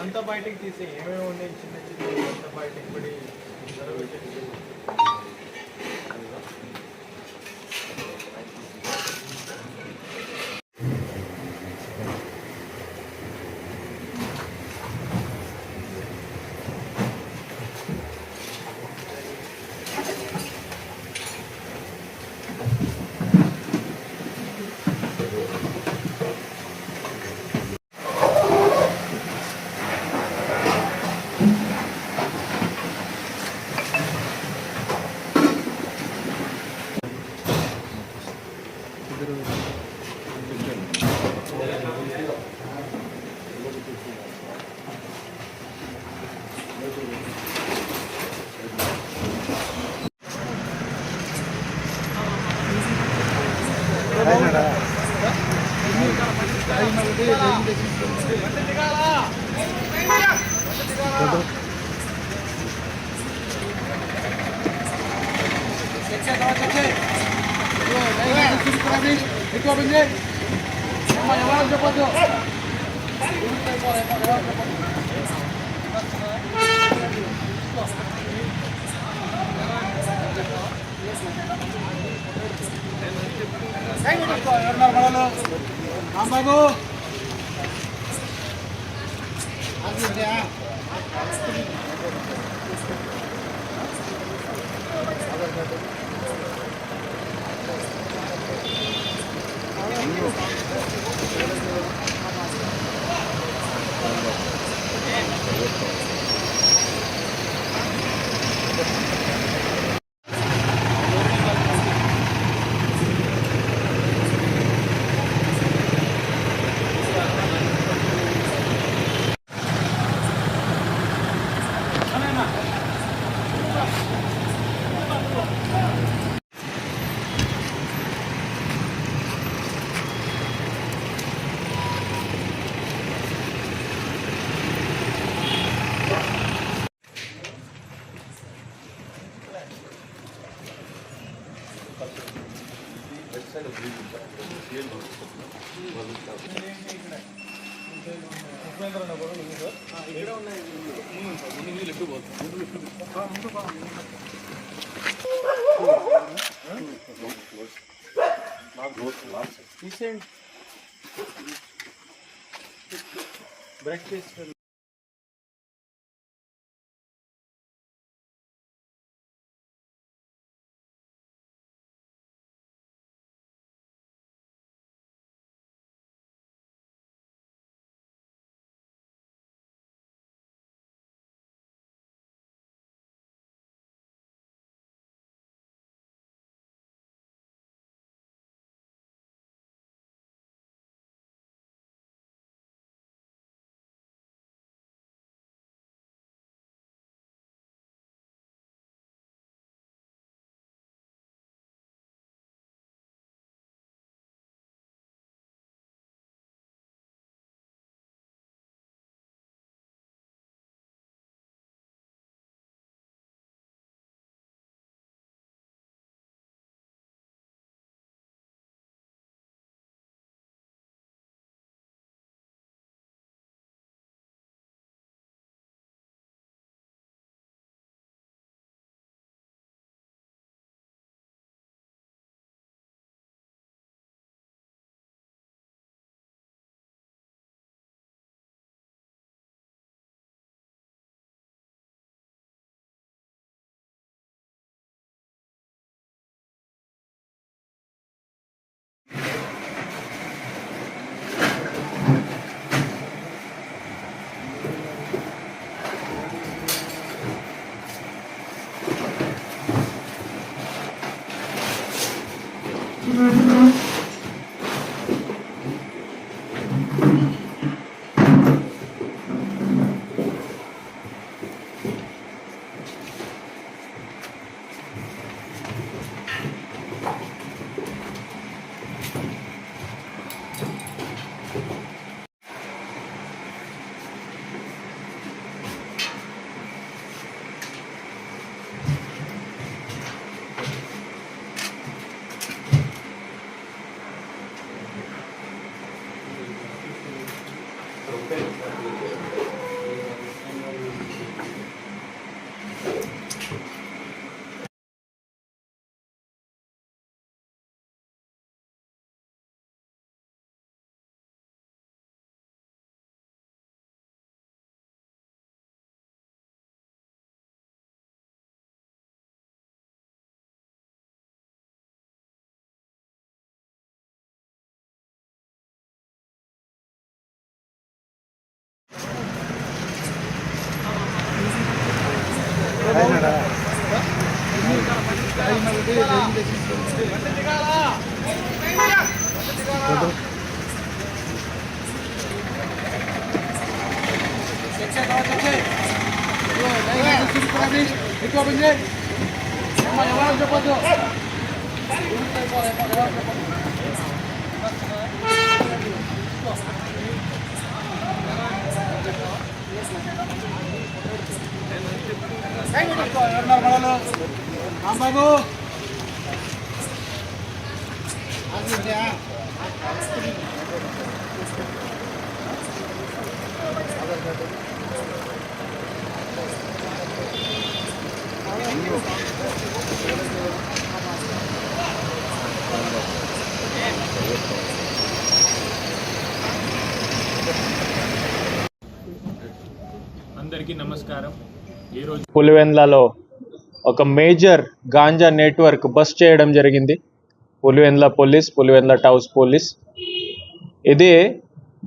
అంతా బయటకు తీసే ఏమేమి ఉండే చిన్న చిన్న అంతా బయటకు పడి రాంబాబు బ్రేక్ అందరికీ నమస్కారం. ఈరోజు పులివెందులలో ఒక మేజర్ గాంజా నెట్వర్క్ బస్ట్ చేయడం జరిగింది. Pulivendula police, Pulivendula town police. ఇది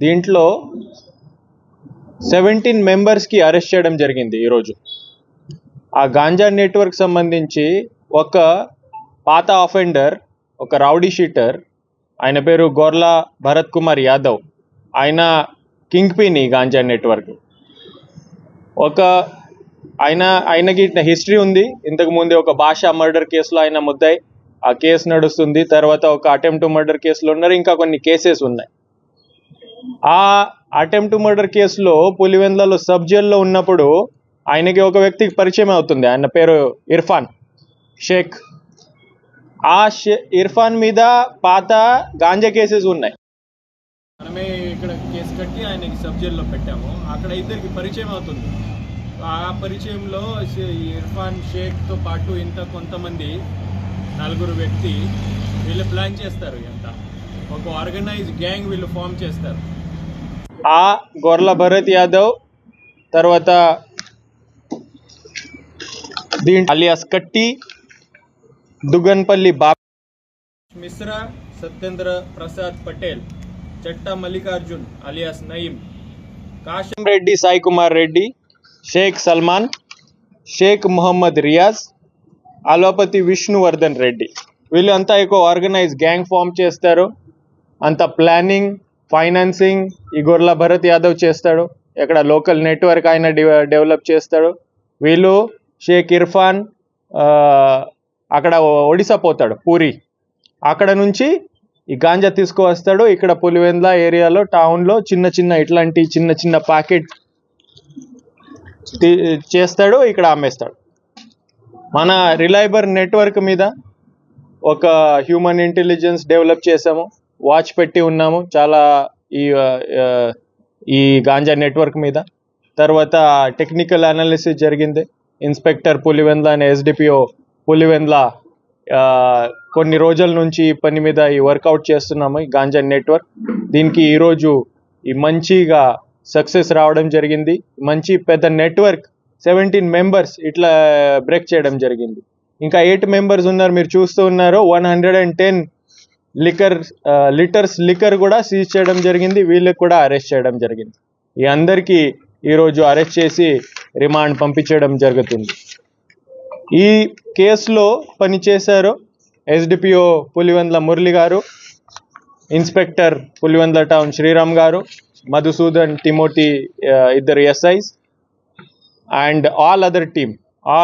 దీంట్లో 17 మెంబర్స్కి అరెస్ట్ చేయడం జరిగింది ఈరోజు. ఆ గాంజా నెట్వర్క్ సంబంధించి ఒక పాత అఫెండర్, ఒక రౌడీ షీటర్, ఆయన పేరు గొర్లా భరత్ కుమార్ యాదవ్. ఆయన కింగ్ పిన్ ఈ గాంజా నెట్వర్క్. ఆయనకి హిస్టరీ ఉంది. ఇంతకుముందు ఒక భాష మర్డర్ కేసులో ఆయన ముద్దాయి, ఆ కేసు నడుస్తుంది. తర్వాత ఒక అటెంప్ట్ టు మర్డర్ కేసులో ఉన్నారు. ఇంకా కొన్ని కేసెస్ ఉన్నాయి. ఆ అటెంప్ట్ టు మర్డర్ కేసులో పులివెందులలో సబ్ జైల్లో ఉన్నప్పుడు ఆయనకి ఒక వ్యక్తికి పరిచయం అవుతుంది. ఆయన పేరు ఇర్ఫాన్ షేక్. ఆ ఇర్ఫాన్ మీద పాత గాంజా కేసెస్ ఉన్నాయి. మనమే ఇక్కడ కేసు కట్టి ఆయనకి సబ్ జైల్లో పెట్టాము. అక్కడ ఇద్దరికి పరిచయం అవుతుంది. ఆ పరిచయంలో ఇర్ఫాన్ షేక్తో పాటు కొంతమంది 4 వ్యక్తి వీళ్ళు ప్లాన్ చేస్తారు. ఒక ఆర్గనైజ్ గ్యాంగ్ వీళ్ళు ఫామ్ చేస్తారు. ఆ గొర్ల భరత్ యాదవ్, తర్వాత అలియాస్ కట్టి, దుగన్పల్లి బాబు మిశ్రా, సత్యేంద్ర ప్రసాద్ పటేల్, చట్టా మల్లికార్జున్ అలియాస్ నయీం, కాశం రెడ్డి, సాయి కుమార్ రెడ్డి, షేక్ సల్మాన్, షేక్ మొహమ్మద్ రియాజ్, ఆలోపతి విష్ణువర్ధన్ రెడ్డి. వీళ్ళు అంతా ఒక ఆర్గనైజ్ గ్యాంగ్ ఫామ్ చేస్తారు. అంత ప్లానింగ్, ఫైనాన్సింగ్ ఈ గొర్ల భరత్ యాదవ్ చేస్తాడు. ఇక్కడ లోకల్ నెట్వర్క్ ఆయన డెవలప్ చేస్తాడు. వీళ్ళు షేక్ ఇర్ఫాన్ అక్కడ ఒడిశా పోతాడు, పూరి. అక్కడ నుంచి ఈ గాంజా తీసుకువస్తాడు. ఇక్కడ పులివెందుల ఏరియాలో, టౌన్లో ఇట్లాంటి చిన్న ప్యాకెట్ చేస్తాడు, ఇక్కడ అమ్మేస్తాడు. మన రిలయబుల్ నెట్వర్క్ మీద ఒక హ్యూమన్ ఇంటెలిజెన్స్ డెవలప్ చేసాము. వాచ్ పెట్టి ఉన్నాము చాలా ఈ గాంజా నెట్వర్క్ మీద. తర్వాత టెక్నికల్ అనాలిసిస్ జరిగింది. ఇన్స్పెక్టర్ పులివెందుల అనే ఎస్డిపిఓ పులివెందుల కొన్ని రోజుల నుంచి ఈ పని మీద ఈ వర్కౌట్ చేస్తున్నాము, ఈ గాంజా నెట్వర్క్. దీనికి ఈరోజు ఈ మంచిగా సక్సెస్ రావడం జరిగింది. మంచి పెద్ద నెట్వర్క్ 17 మెంబర్స్ ఇట్లా బ్రేక్ చేయడం జరిగింది. ఇంకా 8 మెంబర్స్ ఉన్నారు, మీరు చూస్తూ ఉన్నారు. 110 లీటర్స్ లిక్కర్ కూడా సీజ్ చేయడం జరిగింది. వీళ్ళకి కూడా అరెస్ట్ చేయడం జరిగింది. ఈ అందరికీ ఈరోజు అరెస్ట్ చేసి రిమాండ్ పంపించడం జరుగుతుంది. ఈ కేసులో పనిచేశారు ఎస్డిపిఓ పులివెందుల మురళి గారు, ఇన్స్పెక్టర్ పులివెందుల టౌన్ శ్రీరామ్ గారు, మధుసూదన్, తిమోతి, ఇద్దరు SIs, and all other team.